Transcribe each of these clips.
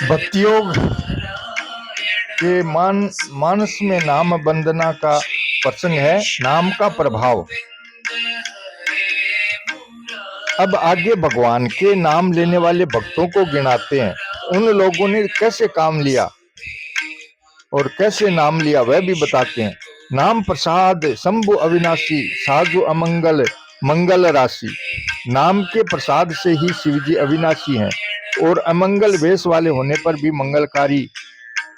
भक्ति योग के मानस में नाम वंदना का प्रसंग है। नाम का प्रभाव। अब आगे भगवान के नाम लेने वाले भक्तों को गिनाते हैं। उन लोगों ने कैसे काम लिया और कैसे नाम लिया वह भी बताते हैं। नाम प्रसाद शंभु अविनाशी, साधु अमंगल मंगल राशि। नाम के प्रसाद से ही शिवजी अविनाशी हैं और अमंगल वेश वाले होने पर भी मंगलकारी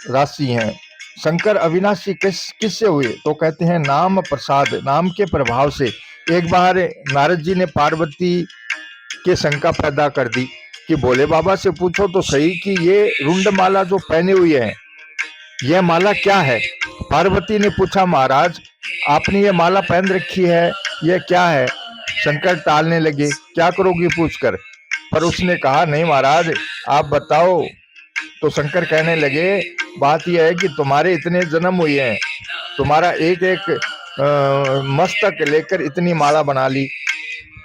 राशि हैं। शंकर अविनाशी किससे हुए तो कहते हैं नाम प्रसाद, नाम के प्रभाव से। एक बार नारद जी ने पार्वती के शंका पैदा कर दी कि भोले बाबा से पूछो तो सही कि ये रुंड माला जो पहने हुए हैं यह माला क्या है। पार्वती ने पूछा महाराज आपने ये माला पहन रखी है, यह क्या है। शंकर टालने लगे, क्या करोगी पूछकर, पर उसने कहा नहीं महाराज आप बताओ। तो शंकर कहने लगे बात यह है कि तुम्हारे इतने जन्म हुए हैं, तुम्हारा एक एक मस्तक लेकर इतनी माला बना ली।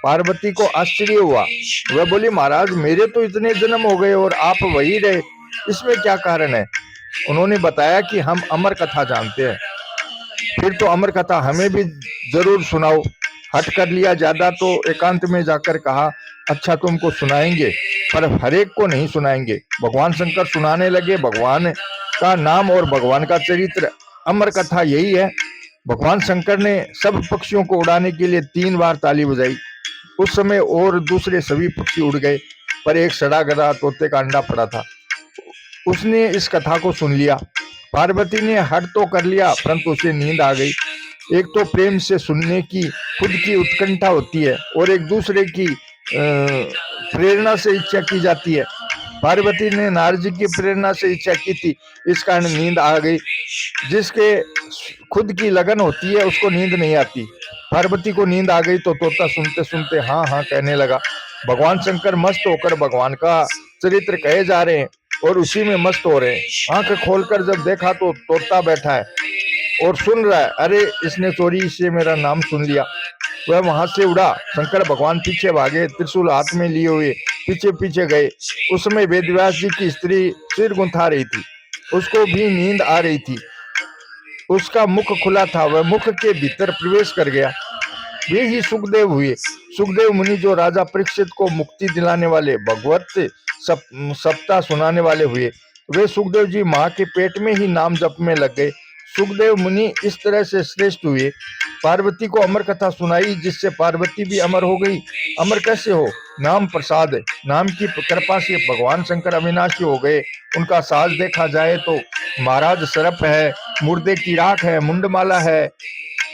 पार्वती को आश्चर्य हुआ, वह बोली महाराज मेरे तो इतने जन्म हो गए और आप वही रहे, इसमें क्या कारण है। उन्होंने बताया कि हम अमर कथा जानते हैं। फिर तो अमर कथा हमें भी जरूर सुनाओ। हट कर लिया ज्यादा तो एकांत में जाकर कहा अच्छा तुमको सुनाएंगे, पर हरेक को नहीं सुनाएंगे। भगवान शंकर सुनाने लगे भगवान का नाम और भगवान का चरित्र। अमर कथा यही है। भगवान शंकर ने सब पक्षियों को उड़ाने के लिए 3 बार ताली बजाई। उस समय और दूसरे सभी पक्षी उड़ गए, पर एक सड़ा गधा तोते का अंडा पड़ा था, उसने इस कथा को सुन लिया। पार्वती ने हट तो कर लिया परंतु उसे नींद आ गई। एक तो प्रेम से सुनने की खुद की उत्कंठा होती है और एक दूसरे की प्रेरणा से इच्छा की जाती है। पार्वती ने नारद जी की प्रेरणा से इच्छा की थी, इस कारण नींद आ गई। जिसके खुद की लगन होती है उसको नींद नहीं आती। पार्वती को नींद आ गई तो तोता सुनते सुनते हाँ हाँ कहने लगा। भगवान शंकर मस्त होकर भगवान का चरित्र कहे जा रहे हैं और उसी में मस्त हो रहे हैं। आंख खोलकर जब देखा तो तोता बैठा है और सुन रहा है। अरे इसने चोरी से मेरा नाम सुन लिया। वह वहां से उड़ा। शंकर भगवान पीछे भागे, त्रिशूल हाथ में लिए हुए पीछे पीछे गए। उस समय वेदव्यास जी की स्त्री सिर गुंथा रही थी, उसको भी नींद आ रही थी। उसका मुख खुला था, वह मुख के भीतर प्रवेश कर गया। वे ही सुखदेव हुए। सुखदेव मुनि जो राजा परीक्षित को मुक्ति दिलाने वाले भगवत सप्ताह सुनाने वाले हुए। वे सुखदेव जी माँ के पेट में ही नाम जप में लग गए। सुखदेव मुनि इस तरह से श्रेष्ठ हुए। पार्वती को अमर कथा सुनाई जिससे पार्वती भी अमर हो गई। अमर कैसे हो, नाम प्रसाद, नाम की कृपा से भगवान शंकर अविनाशी हो गए। उनका साज देखा जाए तो महाराज सर्प है, मुर्दे की राख है, मुंडमाला है,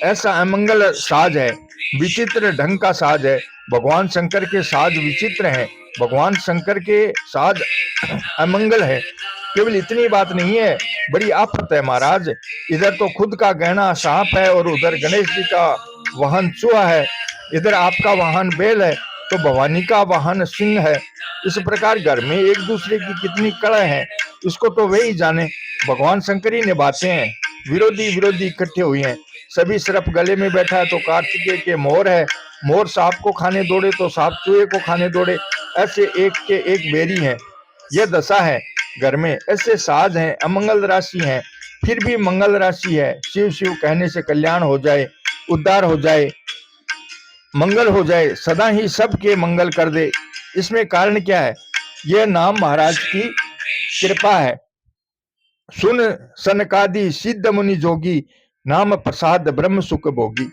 ऐसा अमंगल साज है, विचित्र ढंग का साज है। भगवान शंकर के साज विचित्र हैं, भगवान शंकर के साज अमंगल है। केवल इतनी बात नहीं है, बड़ी आफत है महाराज। इधर तो खुद का गहना सांप है और उधर गणेश जी का वाहन चूहा है, इधर आपका वाहन बैल है तो भवानी का वाहन सिंह है। इस प्रकार घर में एक दूसरे की कितनी कलह है, इसको तो वे ही जाने। भगवान शंकर ही निभाते हैं। विरोधी विरोधी इकट्ठे हुए हैं। सभी सर्प गले में बैठा है तो कार्तिकेय के मोर है, मोर सांप को खाने दौड़े तो सांप चूहे को खाने दौड़े। ऐसे एक के एक बेरी हैं। यह दशा है घर में। ऐसे साज हैं, अमंगल राशि हैं, फिर भी मंगल राशि है। शिव शिव कहने से कल्याण हो जाए, उद्धार हो जाए, मंगल हो जाए, सदा ही सबके मंगल कर दे। इसमें कारण क्या है? यह नाम महाराज की कृपा है। सुन सनकादि सिद्ध मुनि जोगी, नाम प्रसाद ब्रह्म सुख भोगी।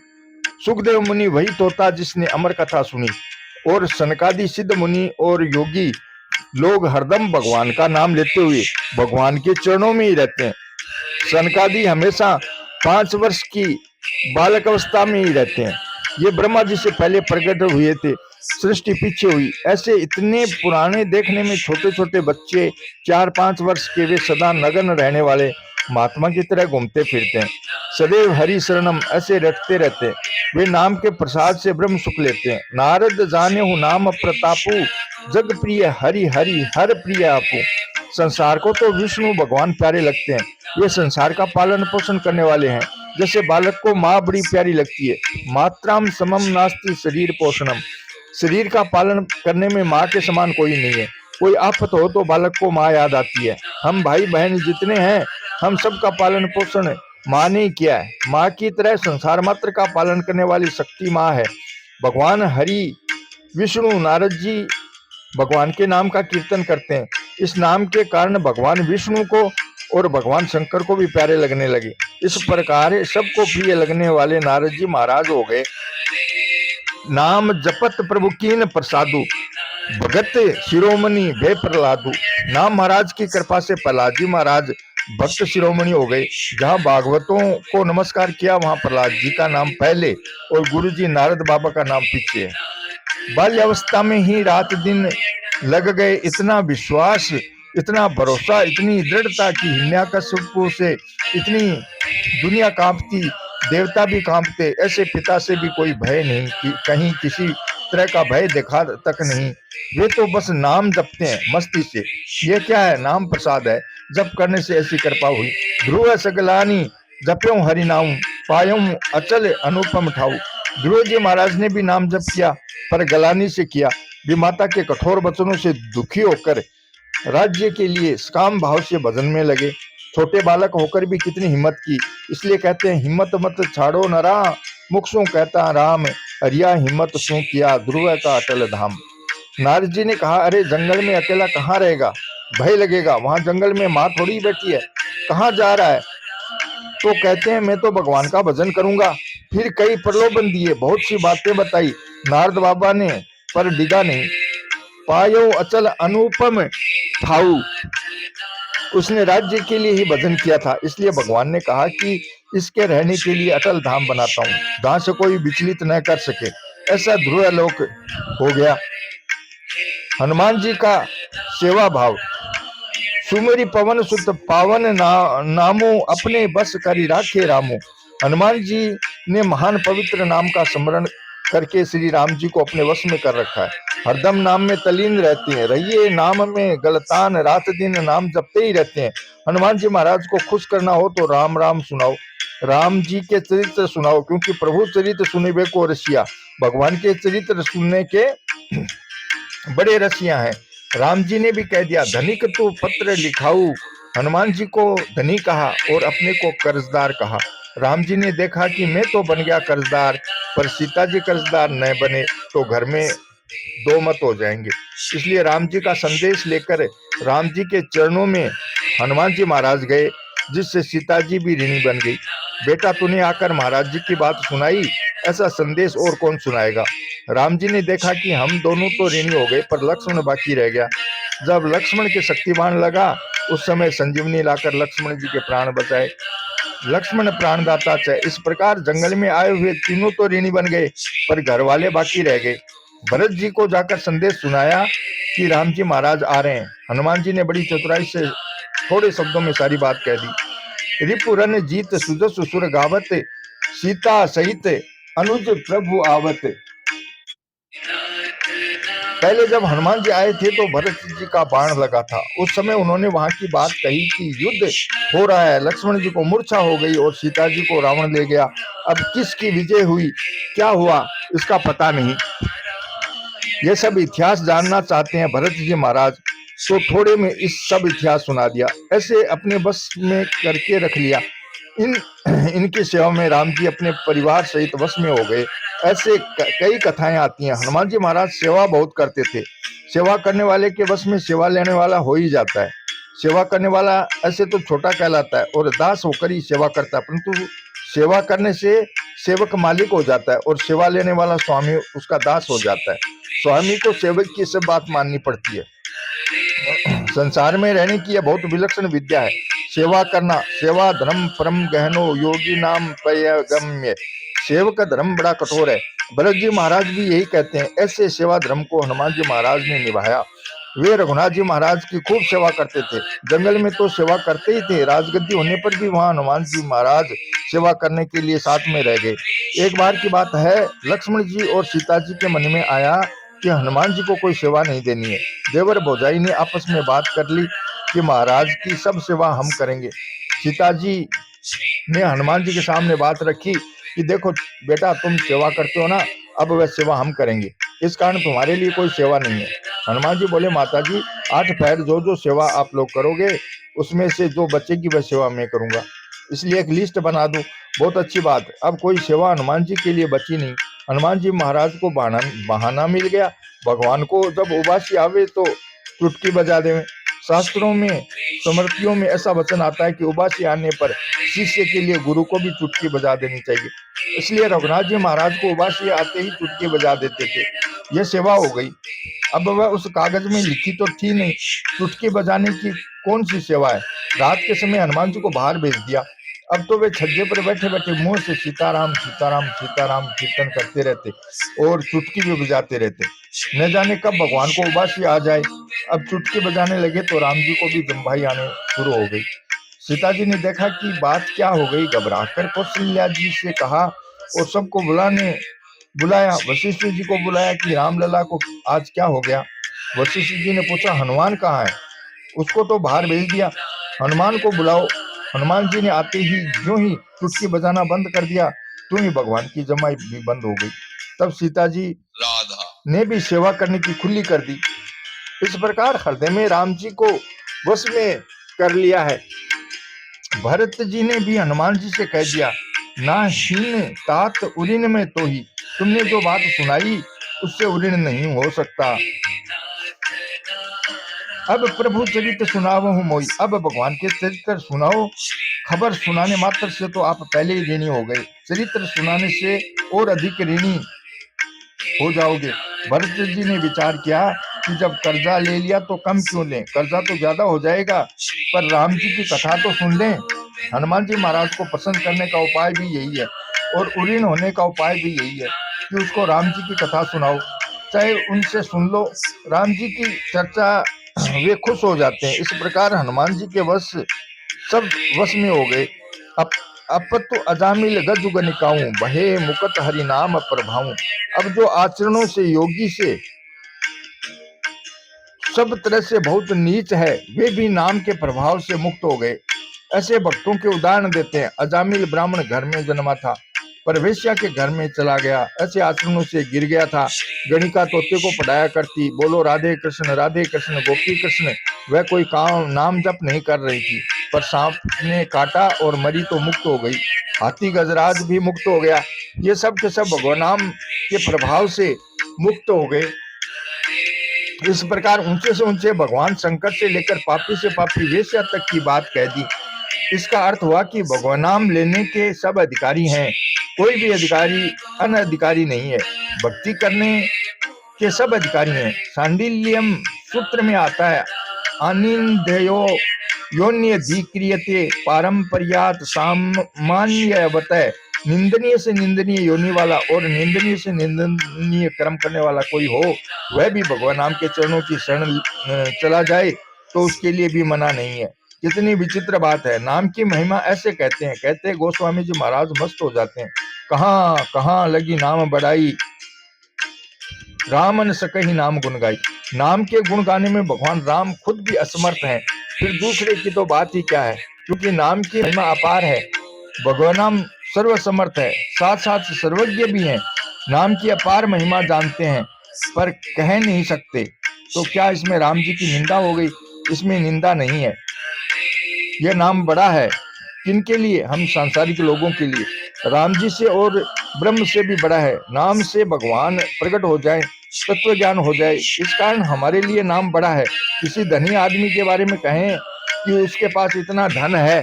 सुखदेव मुनि वही तोता जिसने अमर कथा सुनी, और सनकादि सिद्ध मुनि और योगी लोग हरदम भगवान का नाम लेते हुए भगवान के चरणों में ही रहते हैं। सनकादि हमेशा 5 वर्ष की बालक अवस्था में ही रहते हैं। ये ब्रह्मा जी से पहले प्रकट हुए थे, सृष्टि पीछे हुई। ऐसे इतने पुराने देखने में छोटे छोटे बच्चे 4-5 वर्ष के, वे सदा नगन रहने वाले महात्मा की तरह घूमते फिरते हैं। सदैव हरि शरणम ऐसे रटते रहते हैं। वे नाम के प्रसाद से ब्रह्म सुख लेते हैं। नारद जाने हूँ नाम प्रतापू, जग प्रिय हरि हरि हर प्रिय आपू। संसार को तो विष्णु भगवान प्यारे लगते हैं। ये संसार का पालन पोषण करने वाले हैं। जैसे बालक को माँ बड़ी प्यारी लगती है। मात्राम समम नास्ति शरीर पोषणम। शरीर का पालन करने में माँ के समान कोई नहीं है। कोई आफत हो तो बालक को माँ याद आती है। हम भाई बहन जितने हैं, हम सबका पालन पोषण माँ ने किया है। माँ की तरह संसार मात्र का पालन करने वाली शक्ति माँ है। भगवान हरि, विष्णु, नारद जी भगवान के नाम का कीर्तन करते हैं। इस नाम के कारण भगवान विष्णु को और भगवान शंकर को भी प्यारे लगने लगे। इस प्रकार सबको प्रिय लगने वाले नारद जी महाराज हो गए। नाम जपत प्रभु कीन प्रसादु, भगत शिरोमणि भय प्रहलादु। नाम महाराज की कृपा से प्रहलाद जी महाराज भक्त शिरोमणि हो गए। जहाँ भागवतों को नमस्कार किया, वहां प्रहलाद जी का नाम पहले और गुरु जी नारद बाबा का नाम पीछे है। बाल्यावस्था में ही रात दिन लग गए इतना विश्वास, इतना भरोसा, इतनी दृढ़ता की हिरण्यकश्यप से इतनी दुनिया कांपती, देवता भी कांपते। ऐसे पिता से भी कोई भय नहीं, कि कहीं किसी तरह का भय देखा तक नहीं। वे तो बस नाम जपते हैं मस्ती से। ये क्या है? नाम प्रसाद है। जप करने से ऐसी कृपा हुई। ध्रुव सगलानी जप्यों हरि नाम, पायों अचल अनुपम ठाऊ। ध्रुव जी महाराज ने भी नाम जप किया, पर गलानी से किया। वे माता के कठोर वचनों से दुखी होकर राज्य के लिए काम भाव से भजन में लगे। छोटे बालक होकर भी कितनी हिम्मत की। इसलिए कहते हैं, हिम्मत मत छाड़ो नरा, मुख सु कहता राम, अरिया हिम्मत सु किया ध्रुव का अटल धाम। नारद जी ने कहा, अरे जंगल में अकेला कहाँ रहेगा, भय लगेगा। वहां जंगल में माँ थोड़ी बैठी है, कहाँ जा रहा है? तो कहते हैं, मैं तो भगवान का भजन करूंगा। फिर कई प्रलोभन दिए, बहुत सी बातें बताई नारद बाबा ने, पर डिगा नहीं। पायो अचल अनुपम ठाऊ, उसने राज्य के लिए ही भजन किया था। इसलिए भगवान ने कहा कि इसके रहने के लिए अटल धाम बनाता हूँ, जहां से कोई विचलित न कर सके। ऐसा ध्रुव लोक हो गया। हनुमान जी का सेवा भाव। सुमेरी पवन सुत पावन नामो, अपने बस करी राखे रामो। हनुमान जी ने महान पवित्र नाम का स्मरण करके श्री राम जी को अपने वश में कर रखा है। हरदम नाम में तलीन रहते हैं। रहिए नाम में गलतान, रात दिन नाम जपते ही रहते हैं। हनुमान जी महाराज को खुश करना हो तो राम राम सुनाओ, राम जी के चरित्र सुनाओ, क्योंकि प्रभु चरित्र सुनिबे को रसिया। भगवान के चरित्र सुनने के बड़े रसिया हैं। राम जी ने भी कह दिया, धनिक तो पत्र लिखाऊ। हनुमान जी को धनी कहा और अपने को कर्जदार कहा। राम जी ने देखा कि मैं तो बन गया कर्जदार, पर सीता जी कर्जदार न बने तो घर में दो मत हो जाएंगे। इसलिए राम जी का संदेश लेकर राम जी के चरणों में हनुमान जी महाराज गए, जिससे सीता जी भी ऋणी बन गई। बेटा तूने आकर महाराज जी की बात सुनाई, ऐसा संदेश और कौन सुनाएगा। राम जी ने देखा कि हम दोनों तो ऋणी हो गए, पर लक्ष्मण बाकी रह गया। जब लक्ष्मण के शक्तिमान लगा, उस समय संजीवनी लाकर लक्ष्मण जी के प्राण बचाए। लक्ष्मण प्राणदाता च। इस प्रकार जंगल में आए हुए तीनों तो ऋणी बन गए, पर घर वाले बाकी रह गए। भरत जी को जाकर संदेश सुनाया कि राम जी महाराज आ रहे हैं। हनुमान जी ने बड़ी चतुराई से थोड़े शब्दों में सारी बात कह दी। रिपुरन जीत सुजस सुर गावत, सीता सहित अनुज प्रभु आवत। पहले जब हनुमान जी आए थे तो भरत जी का बाण लगा था। उस समय उन्होंने वहां की बात कही कि युद्ध हो रहा है, लक्ष्मण जी को मूर्छा हो गई और सीता जी को रावण ले गया। अब किसकी विजय हुई, क्या हुआ, इसका पता नहीं। ये सब इतिहास जानना चाहते हैं भरत जी महाराज, तो थोड़े में इस सब इतिहास सुना दिया। ऐसे अपने बस में करके रख लिया। इनकी सेवा में राम जी अपने परिवार सहित वश में हो गए। ऐसे कई कथाएं आती हैं। हनुमान जी महाराज सेवा बहुत करते थे। सेवा करने वाले के वश में सेवा लेने वाला हो ही जाता है। सेवा करने वाला ऐसे तो छोटा कहलाता है और दास होकर ही सेवा करता है, परंतु सेवा करने से सेवक मालिक हो जाता है और सेवा लेने वाला स्वामी उसका दास हो जाता है। स्वामी को सेवक की सब बात माननी पड़ती है। संसार में रहने की यह बहुत विलक्षण विद्या है, सेवा करना। सेवा धर्म परम गहनो, योगी नाम पयगम्य। सेवक का धर्म बड़ा कठोर है। भरत जी महाराज भी यही कहते हैं। ऐसे सेवा धर्म को हनुमान जी महाराज ने निभाया। वे रघुनाथ जी महाराज की खूब सेवा करते थे। जंगल में तो सेवा करते ही थे, राजगद्दी होने पर भी वहां हनुमान जी महाराज सेवा करने के लिए साथ में रह गए। एक बार की बात है, लक्ष्मण जी और सीता जी के मन में आया कि हनुमान जी को कोई सेवा नहीं देनी है। देवर भौजाई ने आपस में बात कर ली कि महाराज की सब सेवा हम करेंगे। सीता जी ने हनुमान जी के सामने बात रखी कि देखो बेटा, तुम सेवा करते हो ना, अब वह सेवा हम करेंगे, इस कारण तुम्हारे लिए कोई सेवा नहीं है। हनुमान जी बोले, माता जी 8 पैर जो जो सेवा आप लोग करोगे उसमें से जो बचेगी वह सेवा मैं करूंगा, इसलिए एक लिस्ट बना दूं। बहुत अच्छी बात। अब कोई सेवा हनुमान जी के लिए बची नहीं। हनुमान जी महाराज को बहाना मिल गया। भगवान को जब उबासी आवे तो चुटकी बजा देवे। शास्त्रों में स्मृतियों में ऐसा वचन आता है कि उबासी आने पर शिष्य के लिए गुरु को भी चुटकी बजा देनी चाहिए। इसलिए रघुनाथ जी महाराज को उबासी आते ही चुटकी बजा देते थे। यह सेवा हो गई। अब वह उस कागज में लिखी तो थी नहीं, चुटकी बजाने की कौन सी सेवा है। रात के समय हनुमान जी को बाहर भेज दिया। अब तो वे छज्जे पर बैठे बैठे मुंह से सीताराम सीताराम सीताराम कीर्तन करते रहते और चुटकी भी बजाते रहते। न जाने कब भगवान को उबासी आ जाए। अब चुटकी बजाने लगे तो राम जी को भी जम्भाई आने शुरू हो गई। सीता जी ने देखा कि बात क्या हो गई, घबराकर कौशल्या जी से कहा और सबको बुलाया। वशिष्ठ जी को बुलाया कि रामलला को आज क्या हो गया। वशिष्ठ जी ने पूछा, हनुमान कहाँ है? उसको तो बाहर भेज दिया, हनुमान को बुलाओ। हनुमान जी ने आते ही जो ही चुटकी बजाना बंद कर दिया, तो ही भगवान की जमाई भी बंद हो गई। तब सीता जी ने भी सेवा करने की खुली कर दी। इस प्रकार हृदय में राम जी को वश में कर लिया है। भरत जी ने भी हनुमान जी से कह दिया, ना हीन तात उरिन में तो ही, तुमने जो बात सुनाई उससे उरिन नहीं हो सकता। अब प्रभु चरित्र सुनावहु मोई। अब भगवान के चरित्र सुनाओ। खबर सुनाने मात्र से तो आप पहले ही ऋणी हो गए, चरित्र सुनाने से और अधिक ऋणी हो जाओगे। भरत जी ने विचार किया कि जब कर्जा ले लिया तो कम क्यों लें, कर्जा तो ज्यादा हो जाएगा, पर राम जी की कथा तो सुन लें। हनुमान जी महाराज को पसंद करने का उपाय भी यही है और उऋण होने का उपाय भी यही है कि उसको राम जी की कथा सुनाओ, चाहे उनसे सुन लो। राम जी की चर्चा वे खुश हो जाते हैं। इस प्रकार हनुमान जी के वश सब वश में हो गए। अपतु अजामिल गज गनिकाऊं, बहे मुकत हरि नाम प्रभाऊं। अब जो आचरणों से योगी से सब तरह से बहुत नीच है, वे भी नाम के प्रभाव से मुक्त हो गए। ऐसे भक्तों के उदाहरण देते हैं। अजामिल ब्राह्मण घर में जन्मा था, पर वेश्या के घर में चला गया, ऐसे आचरणों से गिर गया था। गणिका तोते को पढ़ाया करती, बोलो राधे कृष्ण गोपी कृष्ण। वह कोई काम नाम जप नहीं कर रही थी, पर सांप ने काटा और मरी तो मुक्त हो गई। हाथी गजराज भी मुक्त हो गया। ये सब के सब भगवान नाम के प्रभाव से मुक्त हो गए। इस प्रकार ऊंचे से ऊंचे भगवान शंकर से लेकर पापी से पापी वेश्या तक की बात कह दी। इसका अर्थ हुआ कि भगवान नाम लेने के सब अधिकारी हैं, कोई भी अधिकारी अनधिकारी नहीं है। भक्ति करने के सब अधिकारी हैं। सांडिल्यम सूत्र में आता है, अनिंदयो योन्य धिक्रियते पारंपरियात सामान्यवत। निंदनीय से निंदनीय योनि वाला और निंदनीय से निंदनीय कर्म करने वाला कोई हो, वह भी भगवान नाम के चरणों की शरण चला जाए तो उसके लिए भी मना नहीं है। कितनी विचित्र बात है। नाम की महिमा ऐसे कहते हैं गोस्वामी जी महाराज मस्त हो जाते हैं। कहाँ कहाँ लगी नाम बढ़ाई, रामन सकही नाम गुण गाई। नाम के गुण गाने में भगवान राम खुद भी असमर्थ हैं, फिर दूसरे की तो बात ही क्या है, क्योंकि नाम की महिमा अपार है। भगवान नाम सर्वसमर्थ है, साथ साथ सर्वज्ञ भी है। नाम की अपार महिमा जानते हैं पर कह नहीं सकते, तो क्या इसमें राम जी की निंदा हो गई? इसमें निंदा नहीं है। यह नाम बड़ा है। किनके लिए? हम सांसारिक लोगों के लिए। राम जी से और ब्रह्म से भी बड़ा है। नाम से भगवान प्रकट हो जाए, तत्व ज्ञान हो जाए, इस कारण हमारे लिए नाम बड़ा है। किसी धनी आदमी के बारे में कहें कि उसके पास इतना धन है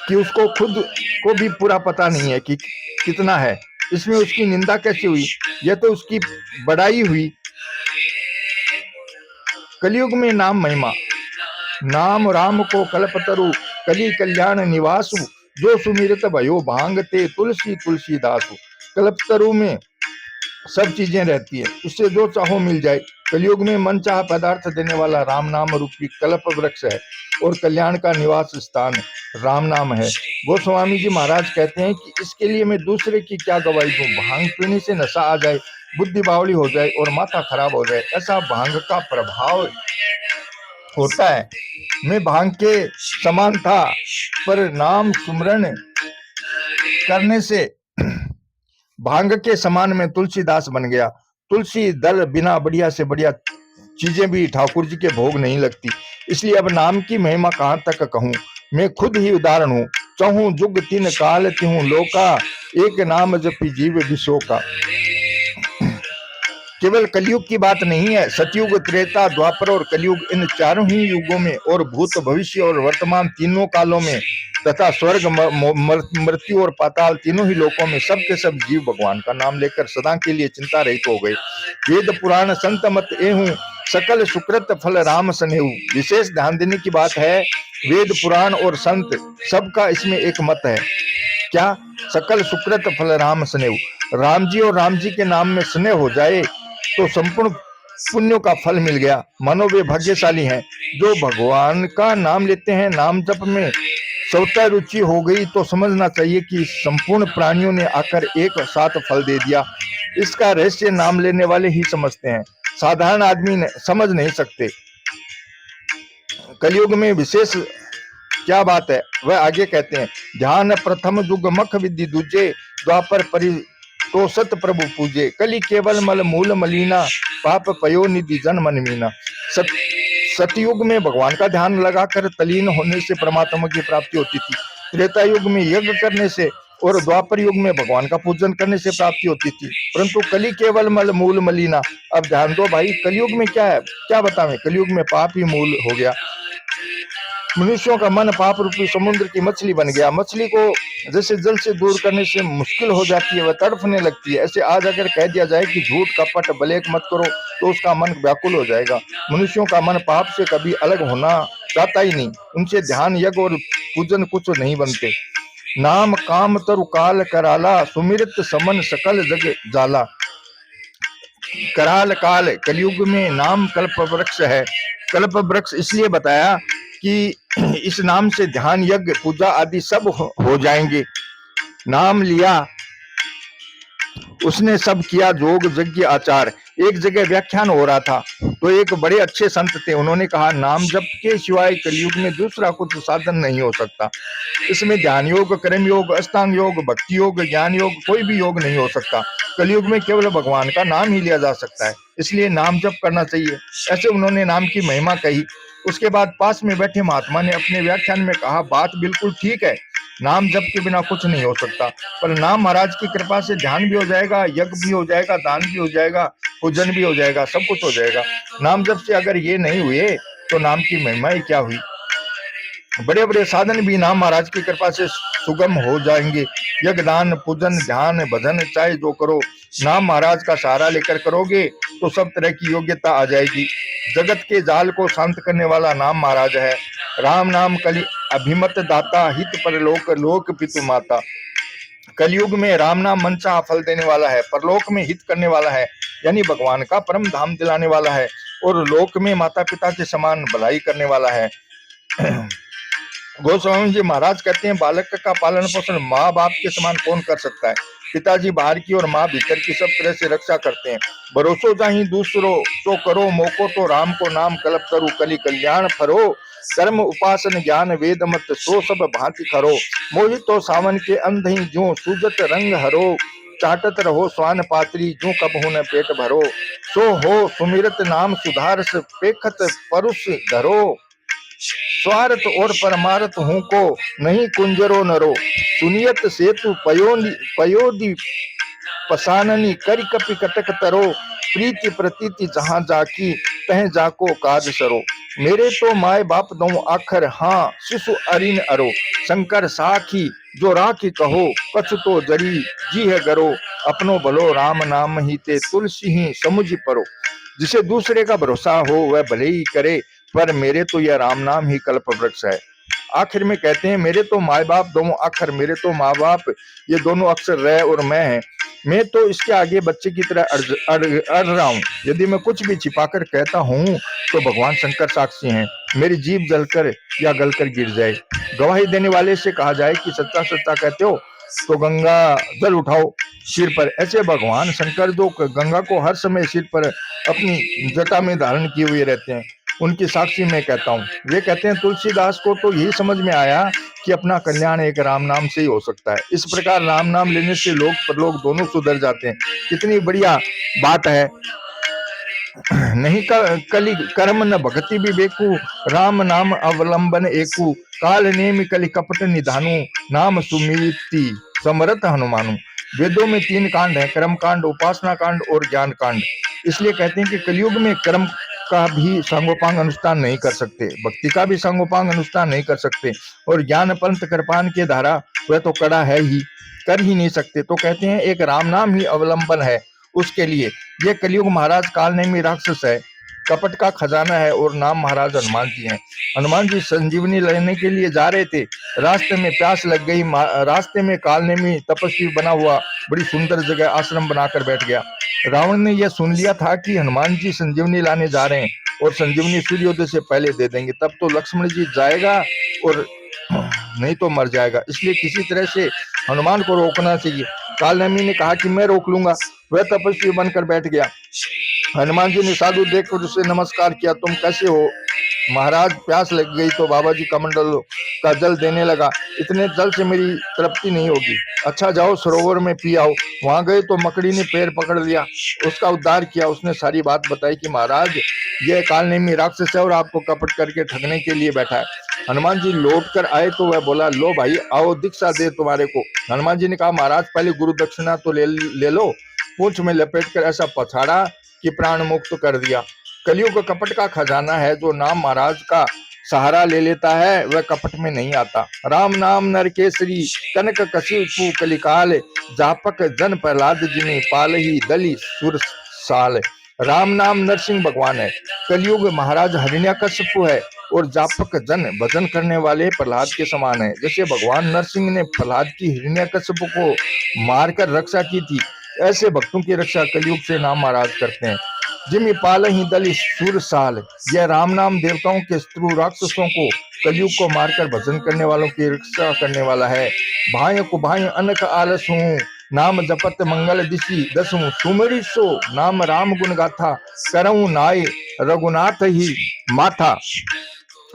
कि उसको खुद को भी पूरा पता नहीं है कि कितना है, इसमें उसकी निंदा कैसे हुई? यह तो उसकी बड़ाई हुई। कलयुग में नाम महिमा। नाम राम को कल्पतरु, कली कल्याण निवासु, जो सुमिरत भयो भांगते तुलसी तुलसीदासु। कल्पतरु में सब चीजें रहती है, उससे जो चाहो मिल जाए। कलयुग में मन चाह पदार्थ देने वाला राम नाम रूपी कल्प वृक्ष है और कल्याण का निवास स्थान राम नाम है। गोस्वामी जी महाराज कहते हैं कि इसके लिए मैं दूसरे की क्या गवाही दूं। भांग पीने से नशा आ जाए, बुद्धि बावली हो जाए और माथा खराब हो जाए, ऐसा भांग का प्रभाव होता है। मैं भांग के समान था, पर नाम सुमरण करने से भांग के समान में तुलसीदास बन गया। तुलसी दल बिना बढ़िया से बढ़िया चीजें भी ठाकुर जी के भोग नहीं लगती। इसलिए अब नाम की महिमा कहाँ तक कहूँ, मैं खुद ही उदाहरण हूँ। चहूँ जुग तीन काल तिहूँ लोका, एक नाम जपी जीव विशो का। केवल कलयुग की बात नहीं है, सतयुग, त्रेता, द्वापर और कलयुग, इन चारों ही युगों में और भूत, भविष्य और वर्तमान तीनों कालों में तथा स्वर्ग, मृत्यु और पाताल तीनों ही लोकों में सब के सब जीव भगवान का नाम लेकर सदा के लिए चिंता रहित हो गए। वेद पुराण संत मत एहूं, सकल सुकृत फल राम सनेहू। विशेष ध्यान देने की बात है, वेद पुराण और संत सबका इसमें एक मत है। क्या? सकल सुकृत फल राम स्नेह। राम जी और राम जी के नाम में स्नेह हो जाए तो संपूर्ण पुण्यों का फल मिल गया। मानो वे भाग्यशाली हैं जो भगवान का नाम लेते हैं। नाम जप में स्वतः रुचि हो गई तो समझना चाहिए कि संपूर्ण प्राणियों ने आकर एक साथ फल दे दिया। इसका रहस्य नाम लेने वाले ही समझते हैं, साधारण आदमी समझ नहीं सकते। कलयुग में विशेष क्या बात है वह आगे कहते हैं। ध्यान प्रथम जुग मख विधि दूजे, द्वापर परितोषत प्रभु पूजे। कली केवल मल मूल मलीना, पाप पयो निधि जन मन मीना। सतयुग में भगवान का ध्यान लगाकर तलीन होने से परमात्मा की प्राप्ति होती थी। त्रेता युग में यज्ञ करने से और द्वापर युग में भगवान का पूजन करने से प्राप्ति होती थी। परंतु कली केवल मल मूल मलीना। अब ध्यान दो भाई, कलयुग में क्या है, क्या बतावें। कलयुग में पाप ही मूल हो गया। मनुष्यों का मन पाप रूपी समुद्र की मछली बन गया। मछली को जैसे जल से दूर करने से मुश्किल हो जाती है, वह तड़फने लगती है। ऐसे आज अगर कह दिया जाए कि झूठ कपट ब्लैक मत करो तो उसका मन व्याकुल हो जाएगा। मनुष्यों का मन पाप से कभी अलग होना चाहता ही नहीं। उनसे ध्यान, यज्ञ और पूजन कुछ नहीं बनते। नाम काम तरु काल कराला, सुमिरत समन सकल जग जाला। कराल काल, कलयुग में नाम कल्प वृक्ष है। कल्प वृक्ष इसलिए बताया कि इस नाम से ध्यान, यज्ञ, पूजा आदि सब हो जाएंगे। नाम लिया उसने, सब किया जोग यज्ञ आचार। एक जगह व्याख्यान हो रहा था तो एक बड़े अच्छे संत थे, उन्होंने कहा नाम जप के सिवाय कलयुग में दूसरा कुछ साधन नहीं हो सकता। इसमें ध्यान योग, कर्म योग, अष्टांग योग, भक्ति योग, ज्ञान योग, कोई भी योग नहीं हो सकता। कलयुग में केवल भगवान का नाम ही लिया जा सकता है, इसलिए नाम जप करना चाहिए। ऐसे उन्होंने नाम की महिमा कही। उसके बाद पास में बैठे महात्मा ने अपने व्याख्यान में कहा, बात बिल्कुल ठीक है, नाम जप के बिना कुछ नहीं हो सकता। पर नाम महाराज की कृपा से ध्यान भी हो जाएगा, यज्ञ भी हो जाएगा, दान भी हो जाएगा, पूजन भी हो जाएगा, सब कुछ हो जाएगा। नाम जप से अगर ये नहीं हुए तो नाम की महिमा ही क्या हुई। बड़े बड़े साधन भी नाम महाराज की कृपा से सुगम हो जाएंगे। यज्ञ, दान, पूजन, ध्यान, भजन चाहे जो करो, नाम महाराज का सहारा लेकर करोगे तो सब तरह की योग्यता आ जाएगी। जगत के जाल को शांत करने वाला नाम महाराज है। राम नाम कलि अभिमत दाता, हित परलोक लोक पितु माता। कलयुग में राम नाम मनचाहा फल देने वाला है, परलोक में हित करने वाला है, यानी भगवान का परम धाम दिलाने वाला है, और लोक में माता पिता के समान भलाई करने वाला है। गोस्वामी जी महाराज कहते हैं, बालक का पालन पोषण माँ बाप के समान कौन कर सकता है। पिताजी बाहर की और माँ भीतर की सब तरह से रक्षा करते हैं। भरोसो जाही दूसरो तो करो, मौको तो राम को नाम कल्प करो, कली कल्याण फरो, कर्म उपासन ज्ञान वेद मत सो सब भांति खरो, मोहित तो सावन के अंध ही जो सूजत रंग हरो, चाटत रहो स्वान पात्री जो कब हो न पेट भरो, सो हो सुमिरत नाम सुधारस पेखत परुष धरो, स्वार्थ और परमार्थ हूँ को नहीं कुंजरो नरो, सुनियत सेतु पयोदि पसाननी करि कपि कटक तरो, प्रीति प्रतीति जहां जाकी तह जाको काज सरो, मेरे तो माय बाप दो आखर हाँ शिशु अरिन अरो, शंकर साखी जो राखी कहो कछु तो जरी जी है गरो, अपनो भलो राम नाम ही ते तुलसी ही समुझ परो। जिसे दूसरे का भरोसा हो वह भले ही करे, पर मेरे तो यह राम नाम ही कल्प वृक्ष है। आखिर में कहते हैं, मेरे तो माँ बाप दोनों अक्षर, मेरे तो माँ बाप ये दोनों अक्षर रह और मैं है, मैं तो इसके आगे बच्चे की तरह अड़ रहा हूँ। यदि मैं कुछ भी छिपाकर कहता हूँ तो भगवान शंकर साक्षी हैं, मेरी जीभ जलकर या गलकर गिर जाए। गवाही देने वाले से कहा जाए कि सच्चा सच्चा कहते हो तो गंगा जल उठाओ सिर पर। ऐसे भगवान शंकर जो गंगा को हर समय सिर पर अपनी जटा में धारण किए हुए रहते हैं, उनकी साक्षी मैं कहता हूँ। वे कहते हैं, तुलसीदास को तो यही समझ में आया कि अपना कल्याण एक राम नाम से ही हो सकता है। इस प्रकार राम नाम लेने से लोक परलोक दोनों सुधर जाते हैं। कितनी बढ़िया बात है। नहीं कलि कर्म न भक्ति विवेकु, राम नाम अवलंबन एकु, काल नेम कलि कपट निधानु, नाम सुमिति समरथ हनुमानु। वेदों में 3 कांड हैं, कर्म कांड, उपासना कांड और ज्ञान कांड। इसलिए कहते हैं कि कलयुग में कर्म का भी सांगोपांग अनुष्ठान नहीं कर सकते, भक्ति का भी सांगोपांग अनुष्ठान नहीं कर सकते, और ज्ञान पंथ कृपान के धारा वह तो कड़ा है ही, कर ही नहीं सकते। तो कहते हैं एक राम नाम ही अवलंबन है उसके लिए। ये कलयुग महाराज कालनेमी राक्षस है, कपट का खजाना है, और नाम महाराज हनुमान जी हैं। हनुमान जी संजीवनी लेने के लिए जा रहे थे, रास्ते में प्यास लग गई। रास्ते में कालनेमी तपस्वी बना हुआ बड़ी सुंदर जगह आश्रम बनाकर बैठ गया। रावण ने यह सुन लिया था कि हनुमान जी संजीवनी लाने जा रहे हैं और संजीवनी सूर्योदय से पहले दे देंगे, तब तो लक्ष्मण जी जाएगा और नहीं तो मर जाएगा। इसलिए किसी तरह से हनुमान को रोकना चाहिए। कालनेमी ने कहा कि मैं रोक लूंगा। वह तपस्वी बनकर बैठ गया। हनुमान जी ने साधु देखकर उसे नमस्कार किया। तुम कैसे हो महाराज? प्यास लग गई तो बाबा जी कमंडल का जल देने लगा। इतने जल से मेरी तृप्ति नहीं होगी। अच्छा जाओ सरोवर में पी आओ। वहां गए तो मकड़ी ने पैर पकड़ लिया, उसका उद्धार किया। उसने सारी बात बताई कि महाराज यह कालनेमी राक्षस है और आपको कपट करके ठगने के लिए बैठा है। हनुमान जी लौट कर आए तो वह बोला, लो भाई आओ दीक्षा दे तुम्हारे को। हनुमान जी ने कहा, महाराज पहले गुरु दक्षिणा तो ले लो। पूंछ में लपेट कर ऐसा पछाड़ा कि प्राण मुक्त कर दिया। कलयुग कपट का खजाना है, जो नाम महाराज का सहारा ले लेता है वह कपट में नहीं आता। राम नाम नर केसरी, कनक कशिपु कलिकाल, जापक जन प्रहलाद जिने पाल ही दली सुर साल। राम नाम नरसिंह भगवान है, कलयुग महाराज हिरण्यकशिपु है, और जापक जन भजन करने वाले प्रहलाद के समान है। जैसे भगवान नरसिंह ने प्रहलाद की हिरण्यकशिपु को मारकर रक्षा की थी, ऐसे भक्तों की रक्षा कलयुग से नाम महाराज करते हैं। जिमि पाल ही दल सुर साल, यह राम नाम देवताओं के शत्रु राक्षसों को कलयुग को मारकर भजन करने वालों की रक्षा करने वाला है। भाय को भाय अनक आलस हूँ, नाम जपत मंगल दिशि दसऊं, सुमरि सो नाम राम गुण गाथा, करऊं नाय रघुनाथ ही माथा।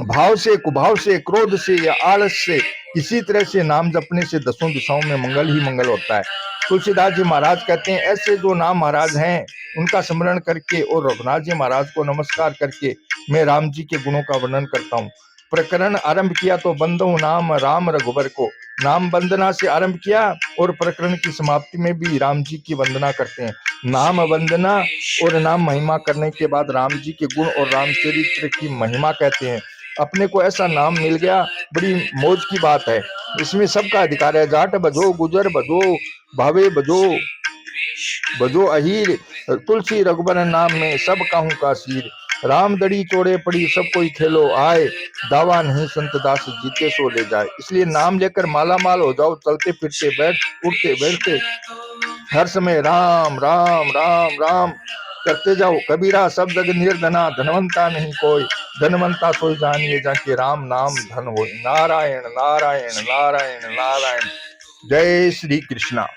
भाव से, कुभाव से, क्रोध से या आलस से किसी तरह से नाम जपने से दसों दिशाओं में मंगल ही मंगल होता है। तुलसीदास जी महाराज कहते हैं, ऐसे जो नाम महाराज हैं उनका स्मरण करके और रघुनाथ जी महाराज को नमस्कार करके मैं राम जी के गुणों का वर्णन करता हूँ। प्रकरण आरंभ किया तो बंदो नाम राम रघुबर को, नाम वंदना से आरंभ किया और प्रकरण की समाप्ति में भी राम जी की वंदना करते हैं। नाम वंदना और नाम महिमा करने के बाद राम जी के गुण और रामचरित्र की महिमा कहते हैं। अपने को ऐसा नाम मिल गया, बड़ी मौज की बात है। इसमें सबका अधिकार है। जाट बजो, गुजर बजो, भावे बजो, बजो अहीर, तुलसी रघुबर नाम में सब काहू का सीर। राम दड़ी चोड़े पड़ी सब कोई खेलो आए, दावा नहीं संत दास जीते सो ले जाए। इसलिए नाम लेकर माला माल हो जाओ, चलते फिरते बैठ उठते बैठते हर समय राम राम राम राम करते जाओ। कबीरा सब जग निर्धना, धनवंता नहीं कोई, धनवंता सोई जानिए जाके राम नाम धन होय। नारायण नारायण नारायण नारायण। जय श्री कृष्णा।